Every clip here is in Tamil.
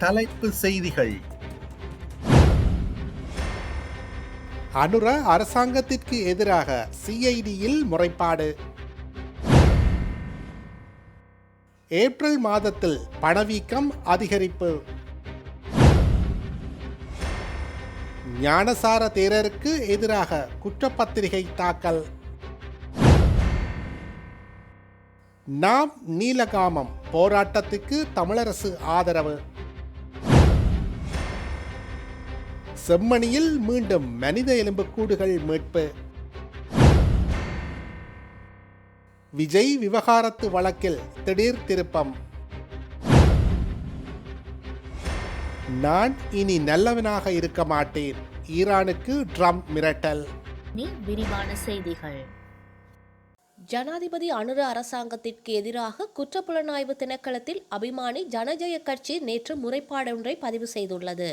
தலைப்பு செய்திகள். அனுர அரசாங்கத்திற்கு எதிராக சிஐடியில் முறைப்பாடு. ஏப்ரல் மாதத்தில் பணவீக்கம் அதிகரிப்பு. ஞானசார தேரருக்கு எதிராக குற்றப்பத்திரிகை தாக்கல். நாம் நீலகாமம் போராட்டத்துக்கு தமிழரசு ஆதரவு. செம்மணியில் மீண்டும் மனித எலும்புக்கூடுகள் மீட்பு. விஜய் விவகாரத்து வழக்கில் திடீர் திருப்பம். நான் இனி நல்லவனாக இருக்க மாட்டேன், ஈரானுக்கு ட்ரம்ப் மிரட்டல். விரிவான செய்திகள். ஜனாதிபதி அனுர அரசாங்கத்திற்கு எதிராக குற்றப்புலனாய்வு திணைக்களத்தில் அபிமானி ஜனஜய கட்சி நேற்று முறைப்பாடொன்றை பதிவு செய்துள்ளது.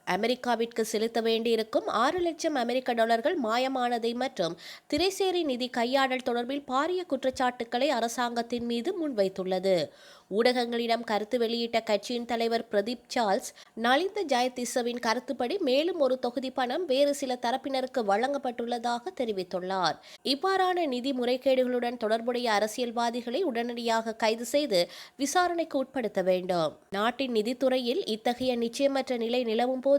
அமெரிக்காவிற்கு செலுத்த வேண்டியிருக்கும் 6 லட்சம் அமெரிக்க டாலர்கள் மாயமானதை மற்றும் திரைசேரி நிதி கையாடல் தொடர்பில் பாரிய குற்றச்சாட்டுக்களை அரசாங்கத்தின் மீது முன்வைத்துள்ளது. ஊடகங்களிடம் கருத்து வெளியிட்ட கட்சியின் தலைவர் பிரதீப் சார்ல்ஸ், நலிந்த ஜெயதிசவின் கருத்துப்படி மேலும் ஒரு தொகுதி பணம் வேறு சில தரப்பினருக்கு வழங்கப்பட்டுள்ளதாக தெரிவித்துள்ளார். இவ்வாறான நிதி முறைகேடுகளுடன் தொடர்புடைய அரசியல்வாதிகளை உடனடியாக கைது செய்து விசாரணைக்கு உட்படுத்த வேண்டும். நாட்டின் நிதித்துறையில் இத்தகைய நிச்சயமற்ற நிலை நிலவும் போது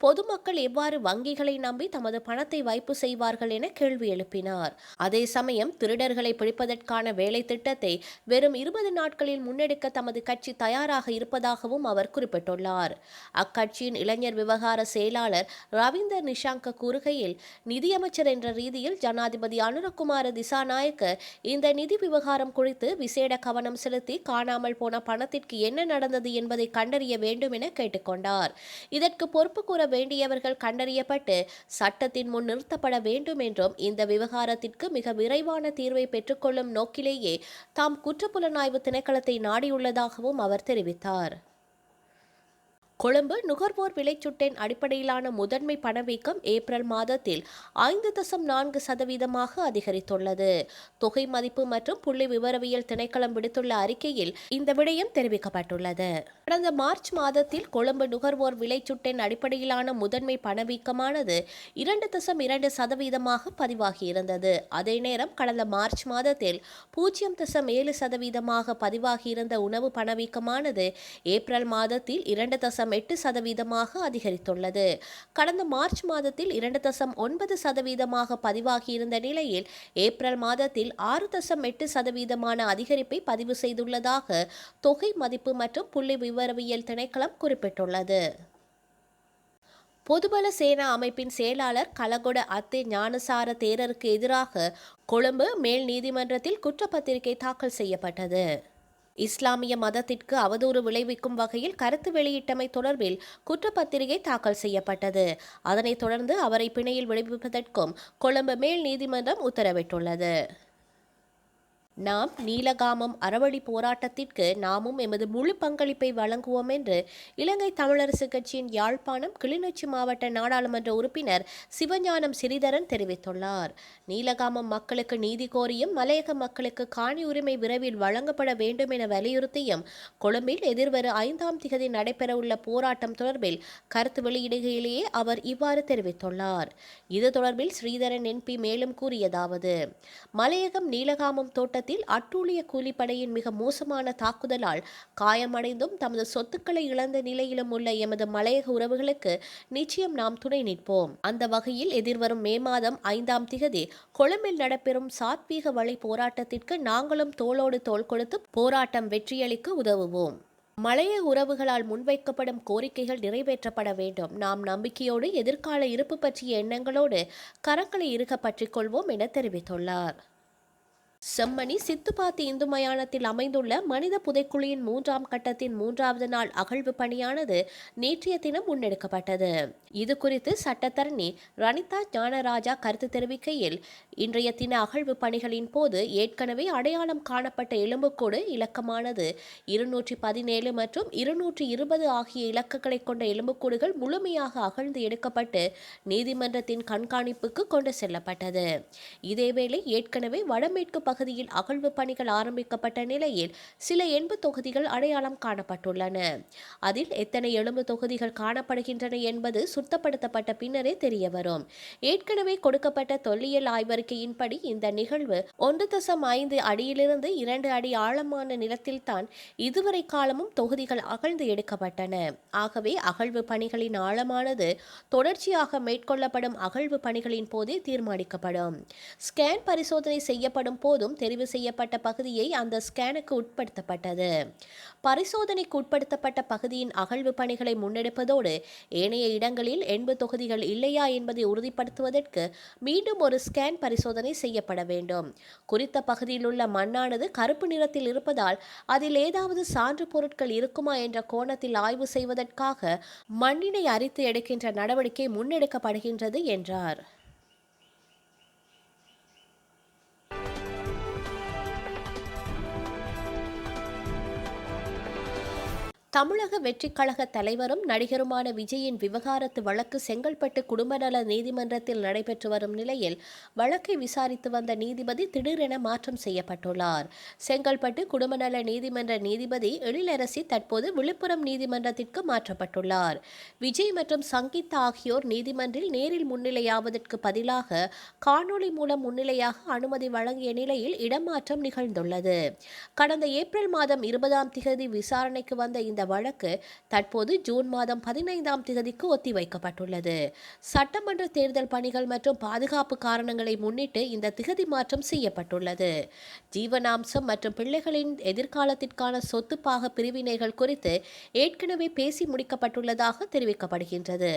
பொதுமக்கள் எவ்வாறு வங்கிகளை நம்பி தமது பணத்தை வைப்பு செய்வார்கள் என கேள்வி எழுப்பினார். அதே சமயம் திருடர்களை பிடிப்பதற்கான வேலை திட்டத்தை வெறும் 20 நாட்களில் முன்னெடுக்க தமது கட்சி தயாராக இருப்பதாகவும் அவர் குறிப்பிட்டுள்ளார். அக்கட்சியின் இளைஞர் விவகார செயலாளர் ரவீந்தர் நிஷாங்க கூறுகையில், நிதியமைச்சர் என்ற ரீதியில் ஜனாதிபதி அனுரகுமார திசாநாயக்க இந்த நிதி விவகாரம் குறித்து விசேட கவனம் செலுத்தி காணாமல் போன பணத்திற்கு என்ன நடந்தது என்பதை கண்டறிய வேண்டும் என கேட்டுக்கொண்டார். இதற்கு பொறுப்பு கூற வேண்டியவர்கள் கண்டறியப்பட்டு சட்டத்தின் முன் நிறுத்தப்பட வேண்டும் என்றும், இந்த விவகாரத்திற்கு மிக விரைவான தீர்வை பெற்றுக்கொள்ளும் நோக்கிலேயே தாம் குற்றப்புலனாய்வு திணைக்களத்தை நாடியுள்ளதாகவும் அவர் தெரிவித்தார். கொழும்பு நுகர்வோர் விலைச்சுட்டின் அடிப்படையிலான முதன்மை பணவீக்கம் ஏப்ரல் மாதத்தில் 5.4% அதிகரித்துள்ளது. தொகை மதிப்பு மற்றும் புள்ளி விவரவியல் திணைக்களம் விடுத்துள்ள அறிக்கையில் இந்த விடயம் தெரிவிக்கப்பட்டுள்ளது. கடந்த மார்ச் மாதத்தில் கொழும்பு நுகர்வோர் விலைச்சுட்டின் அடிப்படையிலான முதன்மை பணவீக்கமானது 2.2% பதிவாகியிருந்தது. அதே நேரம் கடந்த மார்ச் மாதத்தில் 0.7% பதிவாகியிருந்த உணவு பணவீக்கமானது ஏப்ரல் மாதத்தில் 2.8% அதிகரித்துள்ளது. கடந்த மார்ச் மாதத்தில் 2.9% பதிவாகியிருந்த நிலையில் ஏப்ரல் மாதத்தில் 6.8% அதிகரிப்பை பதிவு செய்துள்ளதாக தொகை மதிப்பு மற்றும் புள்ளி விவரவியல் திணைக்களம் குறிப்பிட்டுள்ளது. பொதுபல சேனா அமைப்பின் செயலாளர் கலகொட அத்தே ஞானசார தேரருக்கு எதிராக கொழும்பு மேல் நீதிமன்றத்தில் குற்றப்பத்திரிகை தாக்கல் செய்யப்பட்டது. இஸ்லாமிய மதத்திற்கு அவதூறு விளைவிக்கும் வகையில் கருத்து வெளியிட்டமை தொடர்பில் குற்றப்பத்திரிகை தாக்கல் செய்யப்பட்டது. அதனைத் தொடர்ந்து அவரை பிணையில் விடுவிப்பதற்கும் கொழும்பு மேல் நீதிமன்றம் உத்தரவிட்டுள்ளது. நாம் நீலகாமம் அறவழி போராட்டத்திற்கு நாமும் எமது முழு பங்களிப்பை வழங்குவோம் என்று இலங்கை தமிழரசு கட்சியின் யாழ்ப்பாணம் கிளிநொச்சி மாவட்ட நாடாளுமன்ற உறுப்பினர் சிவஞானம் சிறிதரன் தெரிவித்துள்ளார். நீலகாமம் மக்களுக்கு நீதி கோரியும் மலையக மக்களுக்கு காணி உரிமை விரைவில் வழங்கப்பட வேண்டும் என வலியுறுத்தியும் கொழும்பில் எதிர்வரும் 5ஆம் திகதி நடைபெறவுள்ள போராட்டம் தொடர்பில் கருத்து வெளியிடுகையிலேயே அவர் இவ்வாறு தெரிவித்துள்ளார். இது தொடர்பில் ஸ்ரீதரன் எம்பி மேலும் கூறியதாவது, மலையகம் நீலகாமம் தோட்டத்தில் அட்டூழிய கூலிப்படையின் மிக மோசமான தாக்குதலால் காயமடைந்தும் தமது சொத்துக்களை இழந்த நிலையிலும் உள்ள எமது மலையக உறவுகளுக்கு நிச்சயம் நாம் துணை நிற்போம். அந்த வகையில் எதிர்வரும் மே மாதம் 5ஆம் திகதி கொழும்பில் நடைபெறும் சாத்வீக வழி போராட்டத்திற்கு நாங்களும் தோளோடு தோள் கொடுத்து போராட்டம் வெற்றியளிக்க உதவுவோம். மலையக உறவுகளால் முன்வைக்கப்படும் கோரிக்கைகள் நிறைவேற்றப்பட வேண்டும். நாம் நம்பிக்கையோடு எதிர்கால இருப்பு பற்றிய எண்ணங்களோடு கரங்களை இறுக பற்றிக் கொள்வோம் என தெரிவித்துள்ளார். செம்மணி சித்துப்பாத்தி இந்து மயானத்தில் அமைந்துள்ள மனித புதைக்குழியின் 3ஆம் கட்டத்தின் 3வது நாள் அகழ்வு பணியானது நேற்றைய தினம் முன்னெடுக்கப்பட்டது. இது குறித்து சட்டத்தரணி ரணிதா ஞானராஜா கருத்து தெரிவிக்கையில், இன்றைய தின அகழ்வு பணிகளின் போது ஏற்கனவே அடையாளம் காணப்பட்ட எலும்புக்கூடு இலக்கமானது 217 மற்றும் 220 ஆகிய இலக்குகளை கொண்ட எலும்புக்கூடுகள் முழுமையாக அகழ்ந்து எடுக்கப்பட்டு நீதிமன்றத்தின் கண்காணிப்புக்கு கொண்டு செல்லப்பட்டது. இதேவேளை ஏற்கனவே வடமேற்கு பகுதியில் அகழ்வு பணிகள் ஆரம்பிக்கப்பட்ட நிலையில் சில எண்பு தொகுதிகள் அடையாளம் காணப்பட்டுள்ளன. அதில் எத்தனை எலும்பு தொகுதிகள் காணப்படுகின்றன என்பது சுத்தப்படுத்தப்பட்ட பின்னரே தெரியவரும். ஏற்கனவே கொடுக்கப்பட்ட தொல்லியல் ஆய்வறிக்கையின்படி இந்த நிகழ்வு 1.5 அடியிலிருந்து 2 அடி ஆழமான நிலத்தில்தான் இதுவரை காலமும் தொகுதிகள் அகழ்ந்து எடுக்கப்பட்டன. ஆகவே அகழ்வு பணிகளின் ஆழமானது தொடர்ச்சியாக மேற்கொள்ளப்படும் அகழ்வு பணிகளின் போதே தீர்மானிக்கப்படும். ஸ்கேன் பரிசோதனை செய்யப்படும் போதும் தெரிவு செய்யப்பட்ட பகுதியை அந்த ஸ்கேனுக்கு உட்படுத்தப்பட்டது. பரிசோதனைக்கு உட்படுத்தப்பட்ட பகுதியின் அகழ்வு பணிகளை முன்னெடுப்பதோடு ஏனைய இடங்களில் எண்பு தொகுதிகள் இல்லையா என்பதை உறுதிப்படுத்துவதற்கு மீண்டும் ஒரு ஸ்கேன் பரிசோதனை செய்யப்பட வேண்டும். குறித்த பகுதியில் உள்ள மண்ணானது கருப்பு நிறத்தில் இருப்பதால் அதில் ஏதாவது சான்று பொருட்கள் இருக்குமா என்ற கோணத்தில் ஆய்வு செய்வதற்காக மண்ணினை அரித்து எடுக்கின்ற நடவடிக்கை முன்னெடுக்கப்படுகின்றது என்றார். தமிழக வெற்றிக் கழக தலைவரும் நடிகருமான விஜயின் விவகாரத்து வழக்கு செங்கல்பட்டு குடும்ப நல நீதிமன்றத்தில் நடைபெற்று வரும் நிலையில் வழக்கை விசாரித்து வந்த நீதிபதி திடீரென மாற்றம் செய்யப்பட்டுள்ளார். செங்கல்பட்டு குடும்ப நல நீதிமன்ற நீதிபதி எழிலரசி தற்போது விழுப்புரம் நீதிமன்றத்திற்கு மாற்றப்பட்டுள்ளார். விஜய் மற்றும் சங்கீதா ஆகியோர் நீதிமன்றில் நேரில் முன்னிலையாவதற்கு பதிலாக காணொலி மூலம் முன்னிலையாக அனுமதி வழங்கிய நிலையில் இடமாற்றம் நிகழ்ந்துள்ளது. கடந்த ஏப்ரல் மாதம் 20 விசாரணைக்கு வந்த இந்த வழக்கு தற்போது ஜூன் மாதம் 15 ஒத்திவைக்கப்பட்டுள்ளது. சட்டமன்ற தேர்தல் பணிகள் மற்றும் பாதுகாப்பு காரணங்களை முன்னிட்டு இந்த திகதி மாற்றம் செய்யப்பட்டுள்ளது. ஜீவனாம்சம் மற்றும் பிள்ளைகளின் எதிர்காலத்திற்கான சொத்து பாக பிரிவினைகள் குறித்து ஏற்கனவே பேசி முடிக்கப்பட்டுள்ளதாக தெரிவிக்கப்படுகின்றது.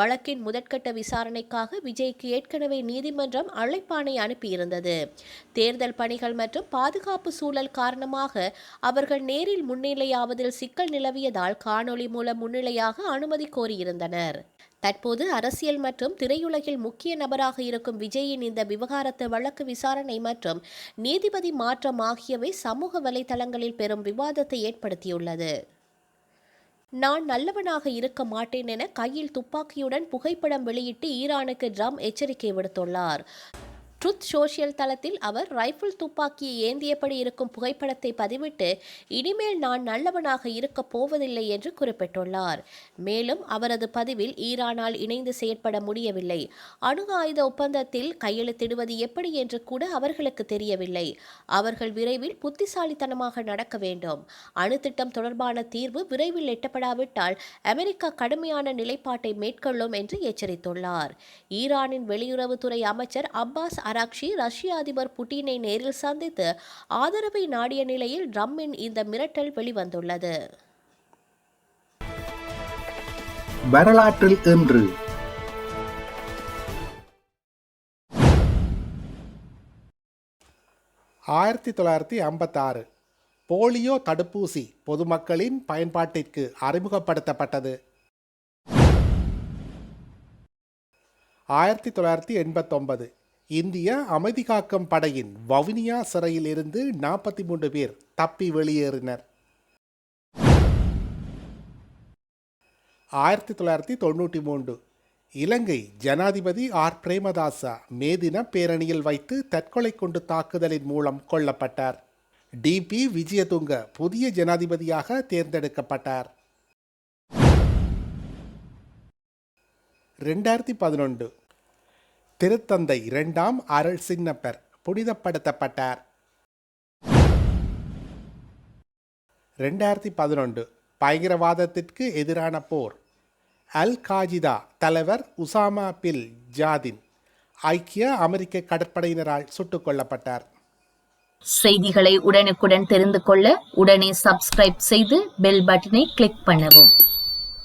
வழக்கின் முதற்கட்ட விசாரணைக்காக விஜய்க்கு ஏற்கனவே நீதிமன்றம் அழைப்பாணை அனுப்பியிருந்தது. தேர்தல் பணிகள் மற்றும் பாதுகாப்பு சூழல் காரணமாக அவர்கள் நேரில் முன்னிலையாவதில் சிக்கல் நிலவியதால் காணொலி மூலம் முன்னிலையாக அனுமதி கோரியிருந்தனர். தற்போது அரசியல் மற்றும் திரையுலகில் முக்கிய நபராக இருக்கும் விஜயின் இந்த விவகாரத்து வழக்கு விசாரணை மற்றும் நீதிபதி மாற்றம் ஆகியவை சமூக வலைதளங்களில் பெரும் விவாதத்தை ஏற்படுத்தியுள்ளது. நான் நல்லவனாக இருக்க மாட்டேன் என கையில் துப்பாக்கியுடன் புகைப்படம் வெளியிட்டு ஈரானுக்கு ட்ரம்ப் எச்சரிக்கை விடுத்துள்ளார். ட்ரூத் சோஷியல் தளத்தில் அவர் ரைபிள் துப்பாக்கியை ஏந்தியபடி இருக்கும் புகைப்படத்தை பதிவிட்டு இனிமேல் நான் நல்லவனாக இருக்கப் போவதில்லை என்று குறிப்பிட்டுள்ளார். மேலும் அவரது பதிவில் ஈரானால் இணைந்து செயற்பட முடியவில்லை, அணு ஆயுத ஒப்பந்தத்தில் கையெழுத்திடுவது எப்படி என்று கூட அவர்களுக்கு தெரியவில்லை, அவர்கள் விரைவில் புத்திசாலித்தனமாக நடக்க வேண்டும், அணு திட்டம் தொடர்பான தீர்வு விரைவில் எட்டப்படாவிட்டால் அமெரிக்கா கடுமையான நிலைப்பாட்டை மேற்கொள்ளும் என்று எச்சரித்துள்ளார். ஈரானின் வெளியுறவுத்துறை அமைச்சர் அப்பாஸ் அராக்ஷி ரஷ்ய அதிபர் புட்டினை நேரில் சந்தித்து ஆதரவை நாடிய நிலையில் ட்ரம்பின் இந்த மிரட்டல் வெளிவந்துள்ளது. வரலாற்றில் இன்று 1956 போலியோ தடுப்பூசி பொதுமக்களின் பயன்பாட்டிற்கு அறிமுகப்படுத்தப்பட்டது. 1989 இந்திய அமைதி காக்கும் படையின் வவுனியா சிறையில் இருந்து 43 பேர் தப்பி வெளியேறினர். 1993 இலங்கை ஜனாதிபதி ஆர் பிரேமதாசா மே தின பேரணியில் வைத்து தற்கொலை குண்டு தாக்குதலின் மூலம் கொல்லப்பட்டார். டிபி விஜயதுங்க புதிய ஜனாதிபதியாக தேர்ந்தெடுக்கப்பட்டார். 2011 திருத்தந்தை 2ஆம் அருள் சின்னப்பர் புனிதப்படுத்தப்பட்டார். 2011 பயங்கரவாதத்திற்கு எதிரான போர் அல் காஜிதா தலைவர் உசாமா பில் ஜாதின் ஐக்கிய அமெரிக்க கடற்படையினரால் சுட்டுக் கொல்லப்பட்டார். செய்திகளை உடனுக்குடன் தெரிந்து கொள்ள உடனே சப்ஸ்கிரைப் செய்து பெல் பட்டனை கிளிக் பண்ணவும்.